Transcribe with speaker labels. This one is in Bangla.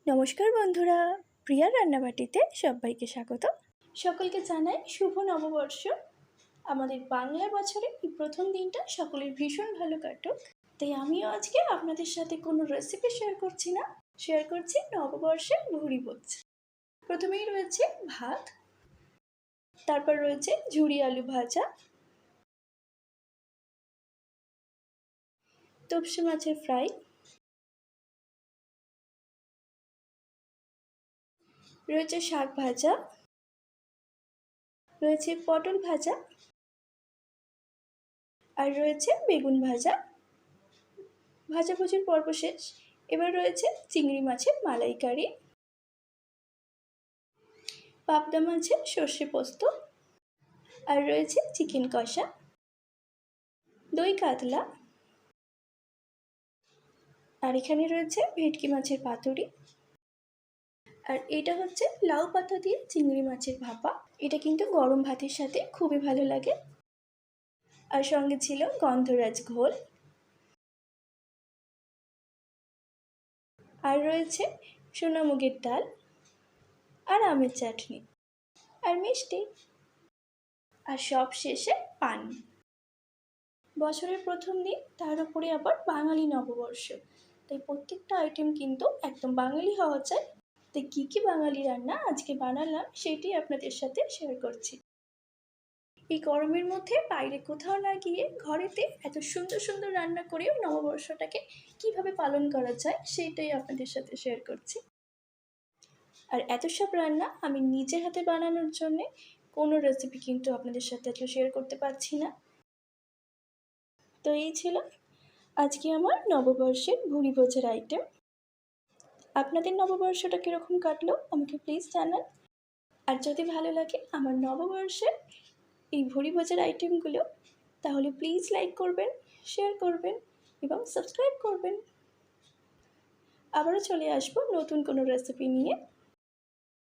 Speaker 1: নমস্কার বন্ধুরা, প্রিয়ার রান্নাবাটিতে সবাইকে স্বাগত। সকলকে জানাই শুভ নববর্ষ। আমাদের বাংলা বছরে এই প্রথম দিনটা সকলের ভীষণ ভালো কাটুক। তাই আমিও আজকে আপনাদের সাথে কোনো রেসিপি শেয়ার করছি না, শেয়ার করছি নববর্ষের ভুরিভোজ। প্রথমেই রয়েছে ভাত, তারপর রয়েছে ঝুরি আলু ভাজা, তপসে মাছের ফ্রাই, রয়েছে শাক ভাজা, রয়েছে পটল ভাজা, আর রয়েছে বেগুন ভাজা। ভাজাভুজির পর্ব শেষ। এবার রয়েছে চিংড়ি মাছের মালাইকারি, পাবদা মাছের সর্ষে পোস্ত, আর রয়েছে চিকেন কষা, দই কাতলা, আর এখানে রয়েছে ভেটকি মাছের পাতুরি, আর এটা হচ্ছে লাউ পাতা দিয়ে চিংড়ি মাছের ভাপা। এটা কিন্তু গরম ভাতের সাথে খুবই ভালো লাগে। আর সঙ্গে ছিল গন্ধরাজ ঘোল, আর রয়েছে সোনামুগের ডাল, আর আমের চাটনি, আর মিষ্টি, আর সব শেষে পান। বছরের প্রথম দিন, তার উপরে আবার বাঙালি নববর্ষ, তাই প্রত্যেকটা আইটেম কিন্তু একদম বাঙালি হওয়া চাই। তাই কী কী বাঙালি রান্না আজকে বানালাম সেটি আপনাদের সাথে শেয়ার করছি। এই গরমের মধ্যে বাইরে কোথাও না গিয়ে ঘরেতে এত সুন্দর সুন্দর রান্না করেও নববর্ষটাকে কিভাবে পালন করা যায় সেটাই আপনাদের সাথে শেয়ার করছি। আর এত সব রান্না আমি নিজের হাতে বানানোর জন্যে কোনো রেসিপি কিন্তু আপনাদের সাথে আজকে শেয়ার করতে পারছি না। তো এই ছিল আজকে আমার নববর্ষের ভুরিভোজের আইটেম। আপনাদের নববর্ষটা কীরকম কাটলো আমাকে প্লিজ জানান। আর যদি ভালো লাগে আমার নববর্ষের এই ভুরিভোজের আইটেমগুলো, তাহলে প্লিজ লাইক করবেন, শেয়ার করবেন এবং সাবস্ক্রাইব করবেন। আবারও চলে আসবো নতুন কোনো রেসিপি নিয়ে।